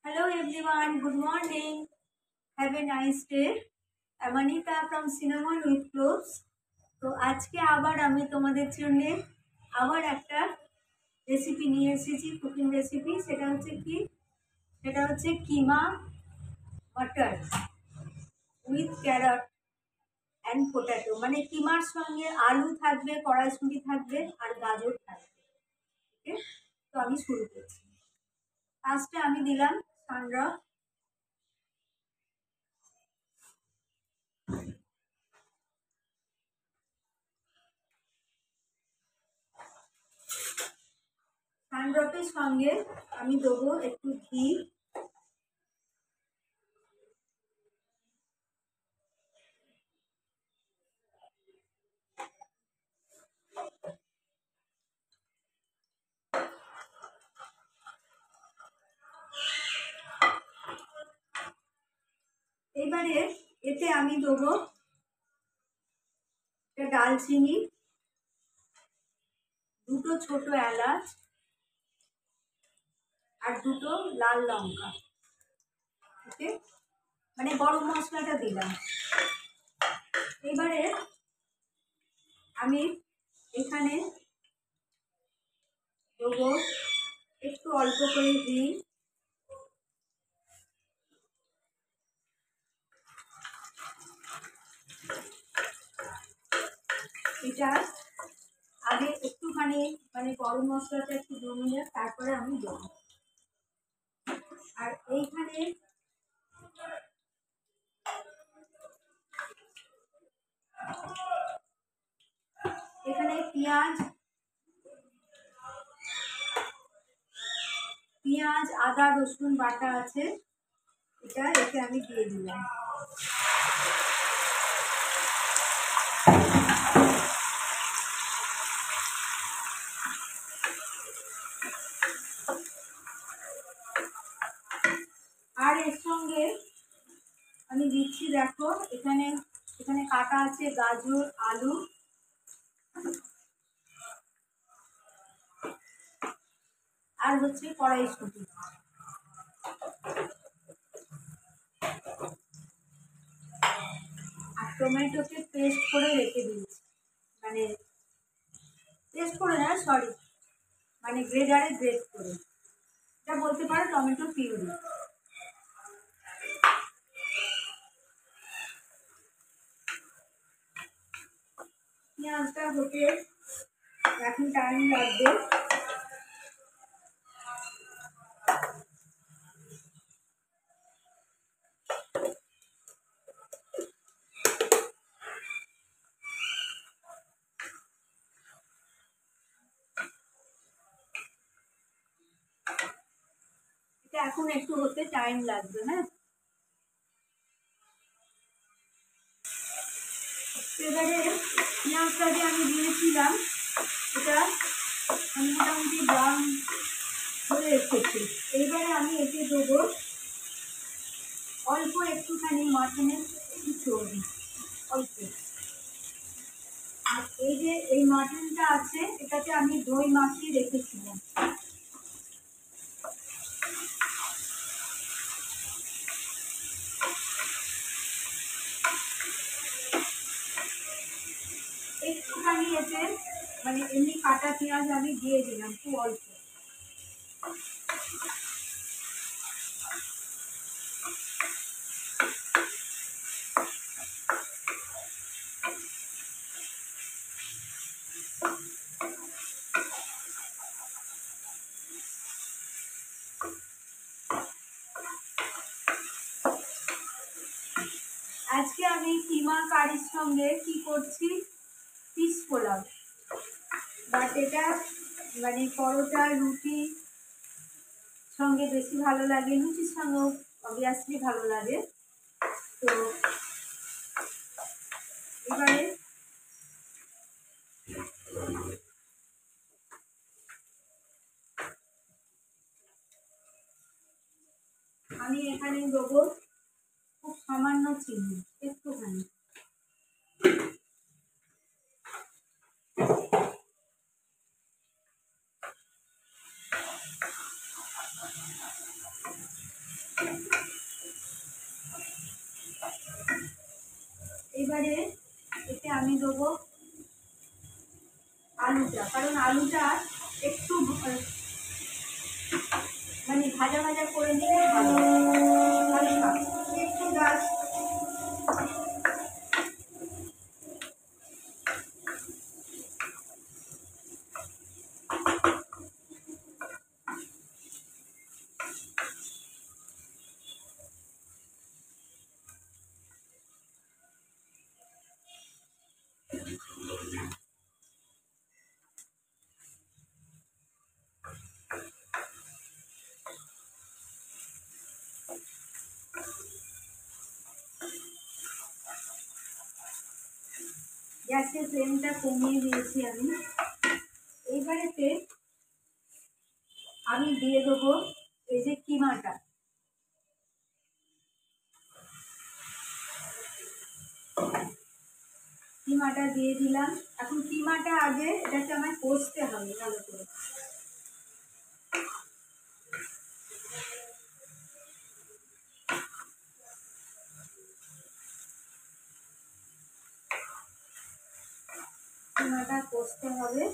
Hello everyone, good morning. Have a nice day. I'm Anika from Cinnamon with Cloves. তো আজকে আবার আমি তোমাদের জন্য আবার একটা রেসিপি নিয়ে এসেছি, কুকিং রেসিপি। সেটা হচ্ছে কিমা মটর উইথ ক্যারট অ্যান্ড পোটাটো। মানে কিমার সঙ্গে আলু থাকবে, কড়াইশুঁটি থাকবে আর গাজর থাকবে। ওকে, তো আমি শুরু করছি। ফার্স্টে আমি দিলাম সানড্রপ, সানড্রপের সঙ্গে আমি দেবো একটু ঘি, এবারে এতে আমি দেবো একটা ডালচিনি, দুটো ছোট এলাচ আর দুটো লাল লঙ্কা। ওকে, মানে গরম মশলাটা দিলাম। এবারে আমি এখানে দেবো একটু অল্প করে ঘি, এটা আগে একটুখানি মানে গরম মশলাটা একটু জমে যায়, তারপরে আমি দেবো। আর এইখানে পেঁয়াজ আদা রসুন বাটা আছে, এটা এতে আমি দিয়ে দিলাম। আর এর সঙ্গে আমি দিচ্ছি, দেখো এখানে কাটা আছে গাজর, আলু আর হচ্ছে কড়াইশুঁটি। আর টমেটোকে পেস্ট করে রেখে দিয়েছি, মানে পেস্ট করে না, সরি, মানে গ্রেডারে গ্রেড করে, এটা বলতে পারো টমেটো পিউরি। পেঁয়াজটা হতে এখন টাইম লাগবে। এটা এখন একটু হতে টাইম লাগবে। হ্যাঁ, এবারে পেঁয়াজটা যে আমি দিয়েছিলাম এটা মোটামুটি ব্রাউন হয়ে এসেছে। এইবারে আমি এতে দেবো অল্প একটুখানি মাটনের চর্বি, অল্প। আর এই যে এই মাটনটা আছে, এটাতে আমি দই মাখিয়ে রেখেছিলাম। একটুখানি এতে মানে এমনি কাটা পেঁয়াজ আমি দিয়ে দিলাম, খুব অল্প। আজকে আমি কিমা কারির সঙ্গে কি করছি, ফিশ পোলাও। বাট এটা মানে পরোটা রুটি সঙ্গে বেশি ভালো লাগে, লুচির সঙ্গেও অবভিয়াসলি ভালো লাগে। তো এবারে আমি এখানে দেবো খুব সামান্য চিনি, একটুখানি। এইবারে এতে আমি দেবো আলুটা, কারণ আলুটা একটু মানে ভাজা ভাজা করে নিলে ভালো, হালকা একটু জাস্ট গ্যাসের ফ্লেমটা কমিয়ে দিয়েছি আমি। এইবারেতে আমি দিয়ে দেবো এই যে কিমাটা, কিমাটা দিয়ে দিলাম। এখন কিমাটা আগে এটাকে আমায় কষতে হবে ভালো করে। কিমাটা কষতে হবে।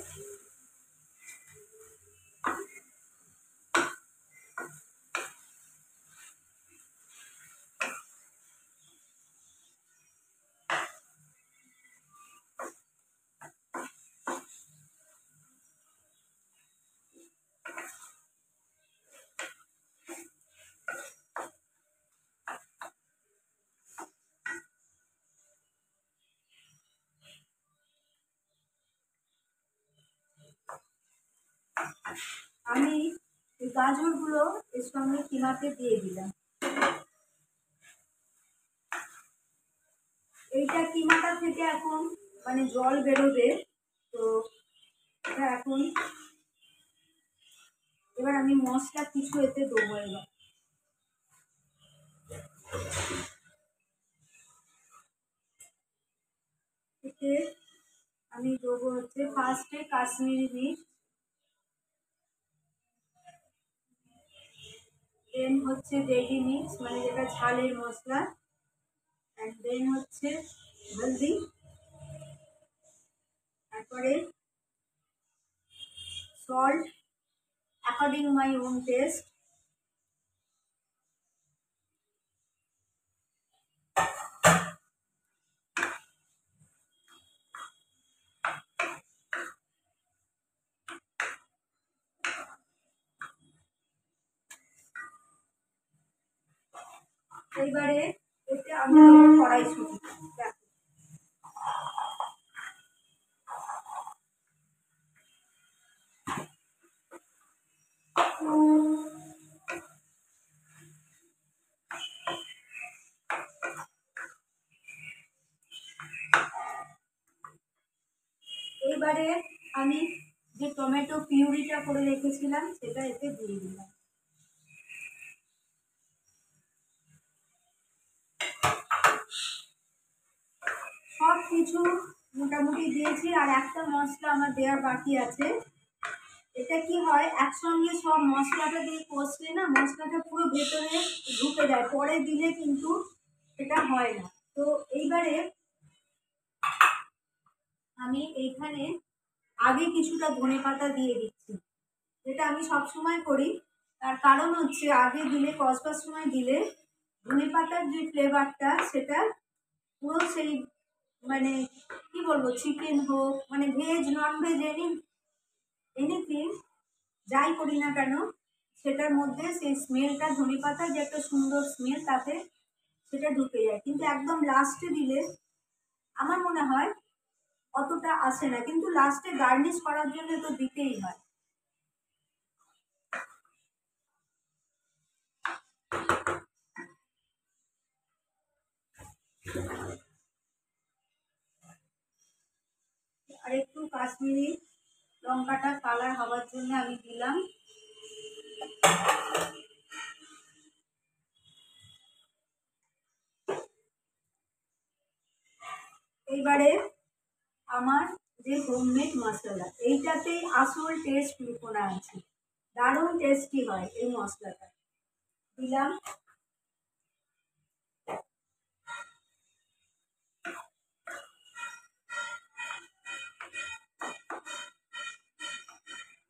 আমি এই গাজরগুলো এর সঙ্গে কিমাতে দিয়ে দিলাম। এইটা কিমাটা থেকে এখন মানে জল বেরোবে, তো এটা এখন এবার আমি মশলা কিছু এতে দেবো। এবার এতে আমি দেবো হচ্ছে ফার্স্টে কাশ্মীরি মির্চ, দেন হচ্ছে রেডি মিক্স মানে যেটা ঝালের মশলা, অ্যান্ড দেন হচ্ছে হলদি, তারপরে salt according my own test, এইবারে এতে আমি দেবো কড়াইশুঁটি। এইবারে আমি যে টমেটো পিউরিটা করে রেখেছিলাম সেটা এতে দিয়ে দিলাম। সব কিছু মোটামুটি দিয়েছি, আর একটা মশলা আমার দেওয়ার বাকি আছে। এটা কি হয়, একসঙ্গে সব মশলাটা দিয়ে কষলে না মশলাটা পুরো ভেতরে ঢুকে যায়, পরে দিলে কিন্তু সেটা হয় না। তো এইবারে আমি এইখানে আগে কিছুটা ধনেপাতা দিয়ে দিচ্ছি, যেটা আমি সব সময় করি। তার কারণ হচ্ছে আগে দিলে, কষবার সময় দিলে ধনেপাতার যে ফ্লেভারটা সেটা পুরো সেই মানে কি বলবো, চিকেন হোক মানে ভেজ নন ভেজ এনিথিং যাই করি না কেন সেটার মধ্যে সেই স্মেলটা, ধনেপাতার যে একটা সুন্দর স্মেল তাতে সেটা ঢুকে যায়। কিন্তু একদম লাস্টে দিলে আমার মনে হয় অতটা আসে না, কিন্তু লাস্টে গার্নিশ করার জন্য তো দিতেই হয়। আর একটু কাশ্মীরি লঙ্কাটা কালার হওয়ার জন্য আমি দিলাম। এইবারে আমার যে হোমমেড মশলা, এইটাতেই আসল টেস্ট লুকোনো আছে, দারুণ টেস্টি হয় এই মশলাটা দিলাম।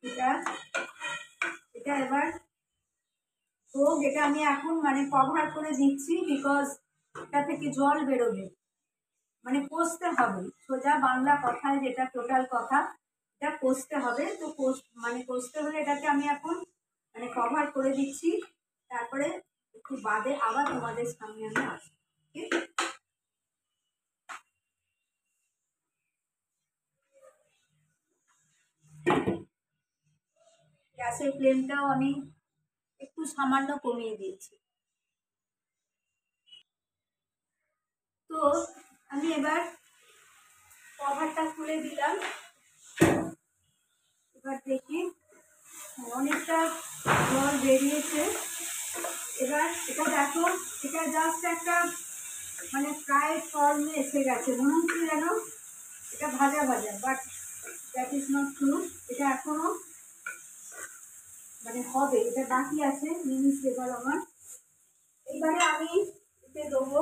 এটা এটা এবার হোক, এটা আমি এখন মানে কভার করে দিচ্ছি, বিকজ এটা থেকে জল বেরোবে, মানে কষতে হবে। সোজা বাংলা কথায় যেটা টোটাল কথা, এটা কষতে হবে। তো মানে কষতে হলে এটাকে আমি এখন মানে কভার করে দিচ্ছি। তারপরে একটু বাদে আবার তোমাদের সামনে আমি আসবো। গ্যাসের ফ্লেমটাও আমি একটু সামান্য কমিয়ে দিয়েছি। তো আমি এবার কভারটা খুলে দিলাম। এবার দেখি অনেকটা জল বেরিয়েছে। এবার এটা দেখো, এটা জাস্ট একটা মানে প্রায় ফর্মে এসে গেছে, মনে হচ্ছে যেন এটা ভাজা ভাজা, but that is not true. এটা এখনো মানে হবে, এটা বাকি আছে মিনিট। এবার আমার এবারে আমি এতে দেবো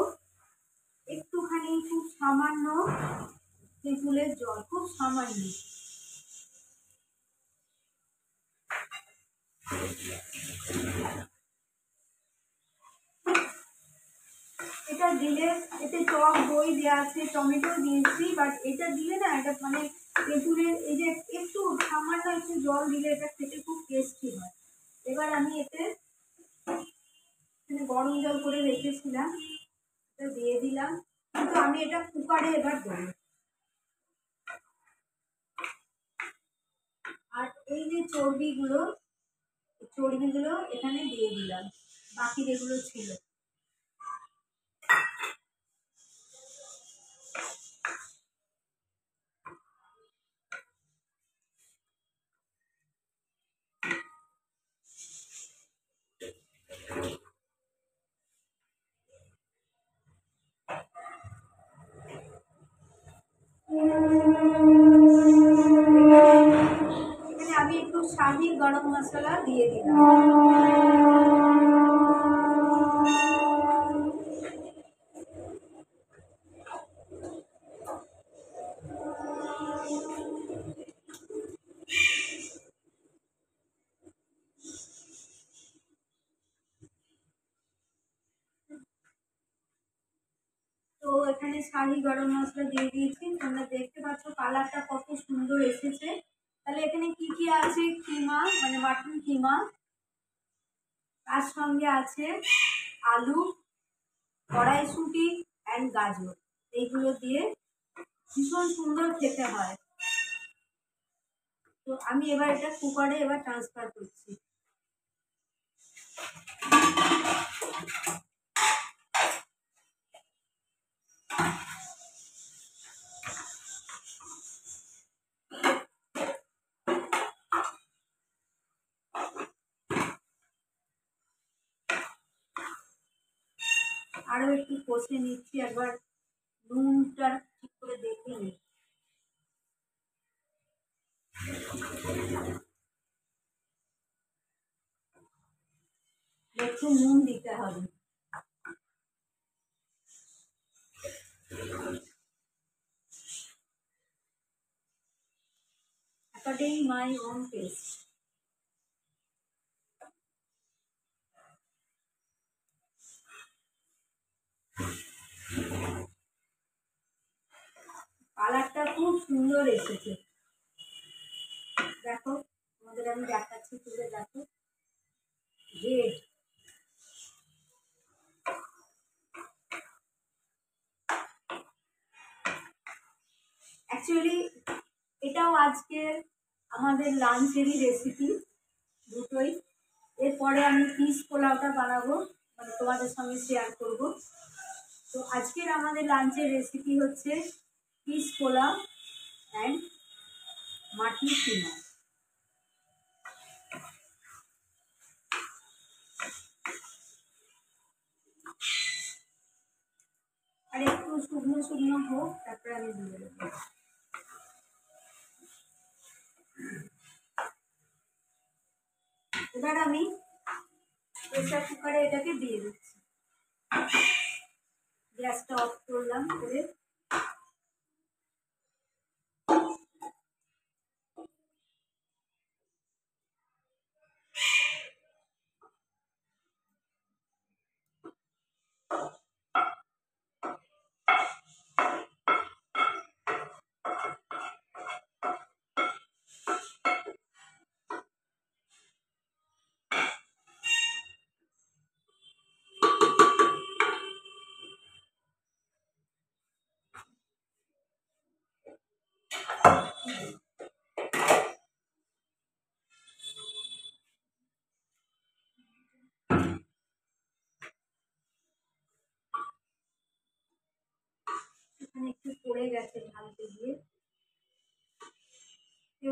একটুখানি, খুব সামান্য তেঁতুলের জল, খুব সামান্য। এটা দিলে, এতে টক দই দেওয়া আছে, টমেটো দিয়েছি, বাট এটা দিলে না, এটা মানে তেঁতুলের এই যে একটু সামান্য একটু জল দিলে এটা খেতে খুব টেস্টি হয়। এবার আমি এতে গরম জল করে রেখেছিলাম, এটা দিয়ে দিলাম, কিন্তু আমি এটা কুকারে এবার দেবো। আর এই যে চর্বিগুলো এখানে দিয়ে দিলাম, বাকি যেগুলো ছিল। এখানে আমি একটু শাহি গরম মশলা দিয়ে দিলাম। তো এখানে শাহি গরম মশলা দিয়ে দিয়েছি, তোমরা দেখতে পাচ্ছ কালারটা কত সুন্দর এসেছে। তাহলে এখানে কি কি আছে? কিমা, মানে মাটন কিমা, তার সঙ্গে আছে আলু, কড়াইশুঁটি অ্যান্ড গাজর। এইগুলো দিয়ে ভীষণ সুন্দর খেতে হয়। তো আমি এবার এটা কুকারে এবার ট্রান্সফার করছি। আরো একটু কষে নিচ্ছি, একবার নুনটা ঠিক করে দেখে নিই। একটু নুন দিতে হবে। According my own taste. কালারটা খুব সুন্দর এসেছে, দেখো তোমাদের আমি দেখাচ্ছি, তুলে দেখো রেড। অ্যাকচুয়ালি এটাও আজকে আমাদের লাঞ্চেরই রেসিপি, দুটোই। এরপরে আমি পিস পোলাওটা বানাবো, মানে তোমাদের সঙ্গে শেয়ার করব। তো আজকের আমাদের লাঞ্চের রেসিপি হচ্ছে পিস পোলাও অ্যান্ড মাটন কিমা। আর একটু শুকনো শুকনো হোক, তারপরে আমি দিয়ে দেবো। এবার আমি প্রেসার কুকারে এটাকে দিয়ে দিচ্ছি। গ্যাসটা অফ করলাম করে।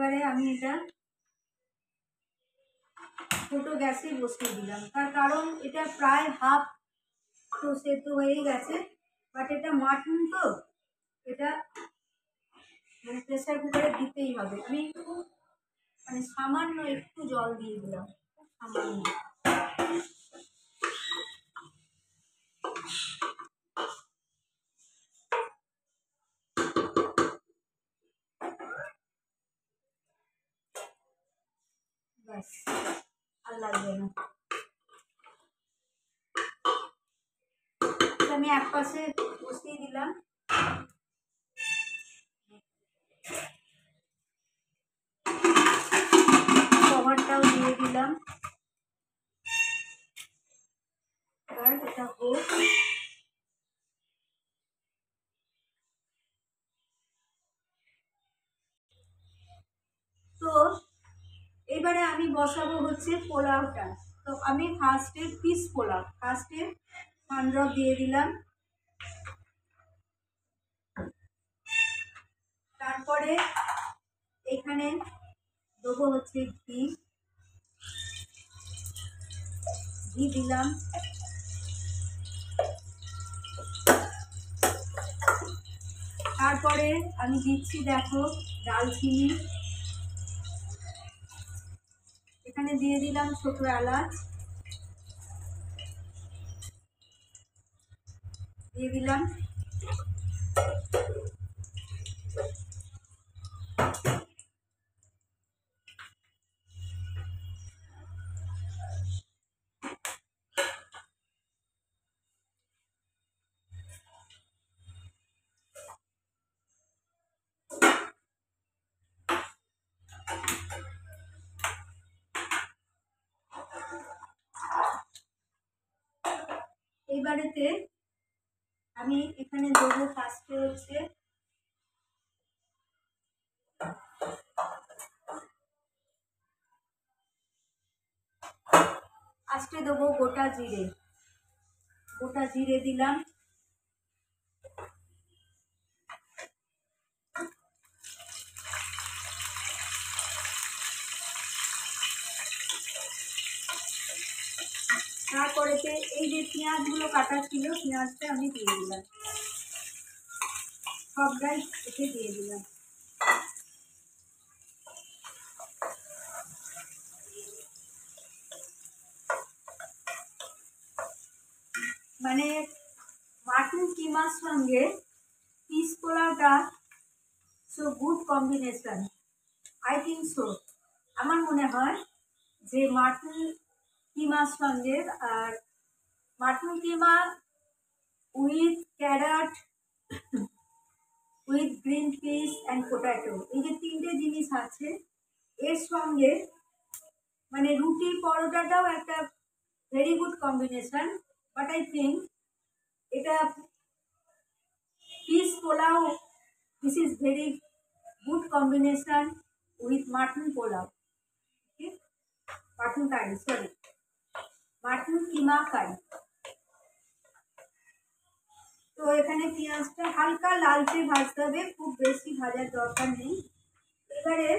এবারে আমি এটা ছোট গ্যাসে বসিয়ে দিলাম, তার কারণ এটা প্রায় হাফ তো সেদ্ধ হয়ে গেছে, বাট এটা মাটন তো এটা মানে প্রেসার কুকারে দিতেই হবে। আমি একটু মানে সামান্য একটু জল দিয়ে দিলাম, সামান্য। ব্যাস, আর লাগবে না। আমি এক পাশে বসিয়ে দিলাম, কভারটাও দিয়ে দিলাম। আর এটা হোক। তো এবারে আমি বসাবো হচ্ছে পোলাওটা। তো আমি ফার্স্টে পিস পোলাও, ফার্স্টে সানড্রপ দিয়ে দিলাম, তারপরে এখানে দেবো হচ্ছে ঘি দিলাম, তারপরে আমি দিচ্ছি দেখো দালচিনি, এখানে দিয়ে দিলাম ছোট এলাচ, দিয়ে দিলাম এইবারেতে আমি এখানে দেবো ফার্স্টে হচ্ছে দেবো গোটা জিরে, গোটা জিরে দিলাম, তারপরেতে এই যে পেঁয়াজগুলো কাটা ছিল পেঁয়াজটা আমি দিয়ে দিলাম, সবটাই এতে দিয়ে দিলাম। মানে মাটন কিমার সঙ্গে পিস পোলাওটা so good combination, I think so. আমার মনে হয় যে মাটন কিমার সঙ্গে আর mutton keema with carrot with green peas and potato, এই যে তিনটে জিনিস আছে এর সঙ্গে মানে রুটি পরোটাটাও একটা very good combination, but I think এটা peas pulao this is very good combination with mutton pulao, okay, mutton curry, sorry mutton keema curry. তো এখানে পেঁয়াজটা হালকা লালচে ভাজতে হবে, খুব বেশি ভাজার দরকার নেই। এবারে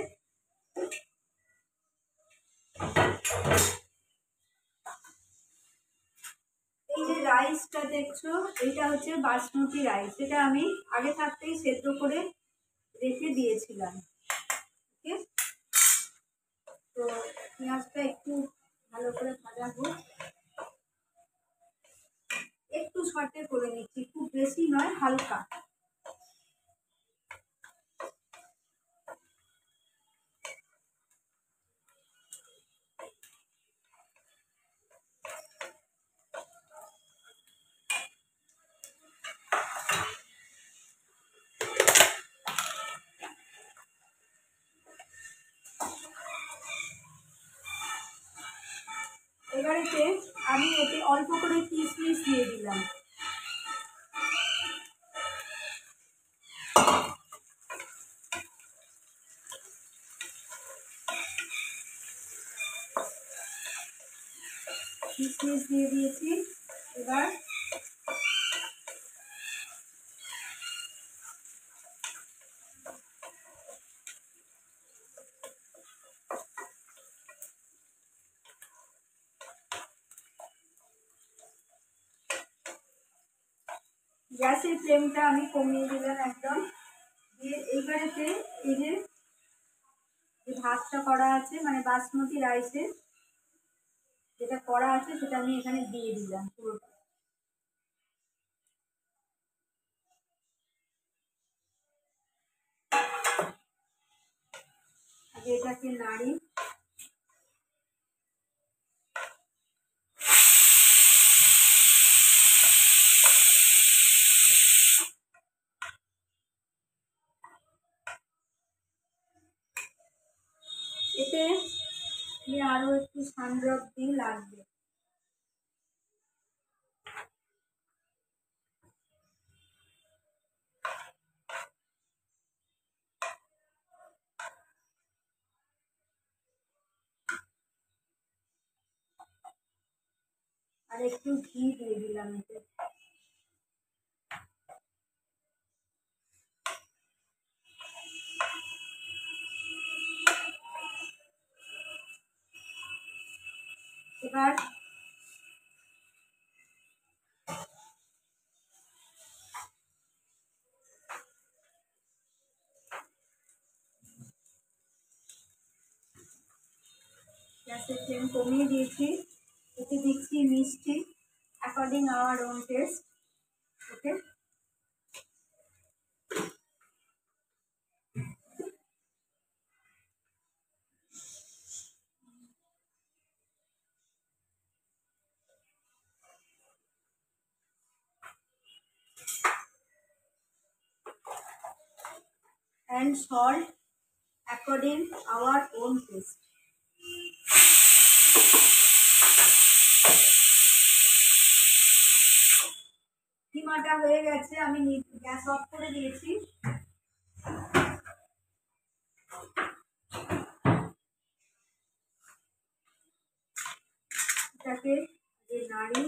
এই যে রাইসটা দেখছো এইটা হচ্ছে বাসমতি রাইস, এটা আমি আগে থাকতেই সেদ্ধ করে রেখে দিয়েছিলাম, ওকে। তো পেঁয়াজটা একটু ভালো করে ভাজা হোক, একটু সটে করে নিচ্ছি, খুব বেশি নয়, হালকা। এবারেতে আমি এতে অল্প করে কিশমিশ দিয়ে দিলাম, কিশমিশ দিয়ে দিয়েছি। এবার গ্যাসের ফ্লেমটা আমি কমিয়ে দিলাম একদম। দিয়ে এইবারেতে এই যে ভাতটা করা আছে, মানে বাসমতি রাইসের যেটা করা আছে সেটা আমি এখানে দিয়ে দিলাম পুরোটা। আগে এটাকে নাড়ি। এতে আরো একটু সান্দ্রব্দি লাগবে। আর একটু ঘি দিয়ে দিলাম এতে। এবার গ্যাসের ফ্লেম কমিয়ে দিয়েছি। এতে দিচ্ছি মিষ্টি according our own test. Okay, and salt according our own taste. কিমাটা হয়ে গেছে, আমি গ্যাস অফ করে দিয়েছি। এটাকে যে নাড়ি।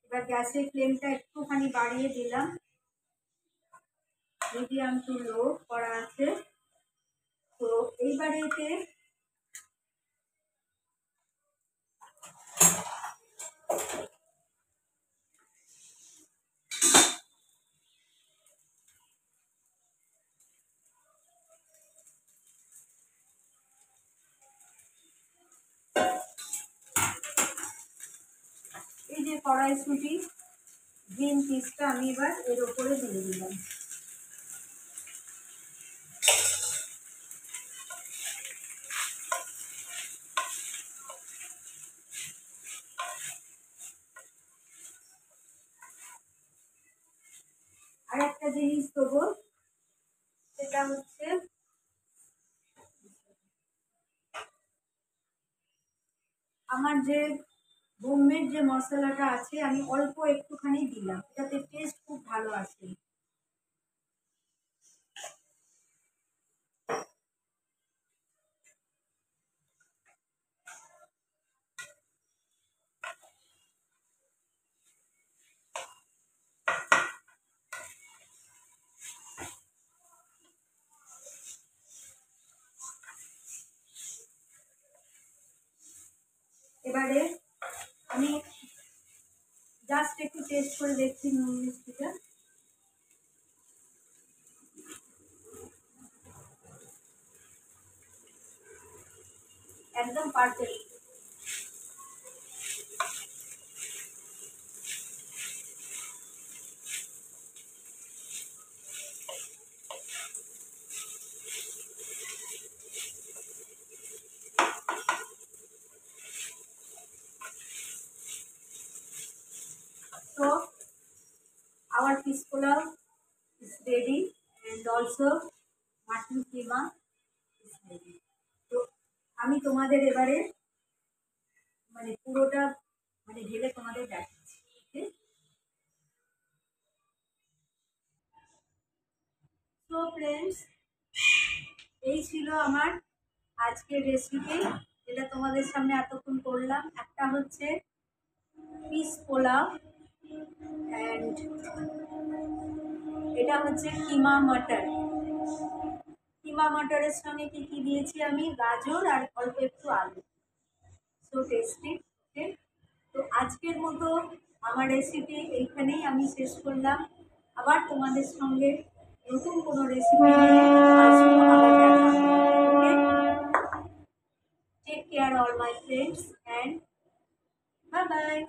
এবার গ্যাসের ফ্লেমটা একটুখানি বাড়িয়ে দিলাম, মিডিয়াম টু লো করা আছে। তো এইবারে এতে এই যে কড়াইশুঁটি গ্রিন পিসটা আমি এবার এর ওপরে দিয়ে দিলাম। আর একটা জিনিস দেবো, সেটা হচ্ছে আমার যে হোমমেড যে মশলাটা আছে আমি অল্প একটুখানি দিলাম, এটাতে টেস্ট খুব ভালো আসে। এবারে আমি জাস্ট একটু টেস্ট করে দেখছি নুন মিষ্টিটা। একদম perfect. So our fish pulao is ready and also mutton keema is ready. তো আমি তোমাদের এবারে মানে পুরোটা মানে ঢেলে তোমাদের দেখাচ্ছি। ওকে, সো ফ্রেন্ডস, এই ছিল আমার আজকের রেসিপি, যেটা তোমাদের সামনে এতক্ষণ করলাম। একটা হচ্ছে ফিশ পোলাও অ্যান্ড এটা হচ্ছে কিমা মটর। কিমা মটরের সঙ্গে কি কি দিয়েছি আমি, গাজর আর অল্প একটু আলু। So tasty. ওকে, তো আজকের মতো আমার রেসিপি এইখানেই আমি শেষ করলাম। আবার তোমাদের সঙ্গে নতুন কোনো রেসিপি নিয়ে আসবো, আবার দেখা হবে। Okay, take care all my friends and bye by.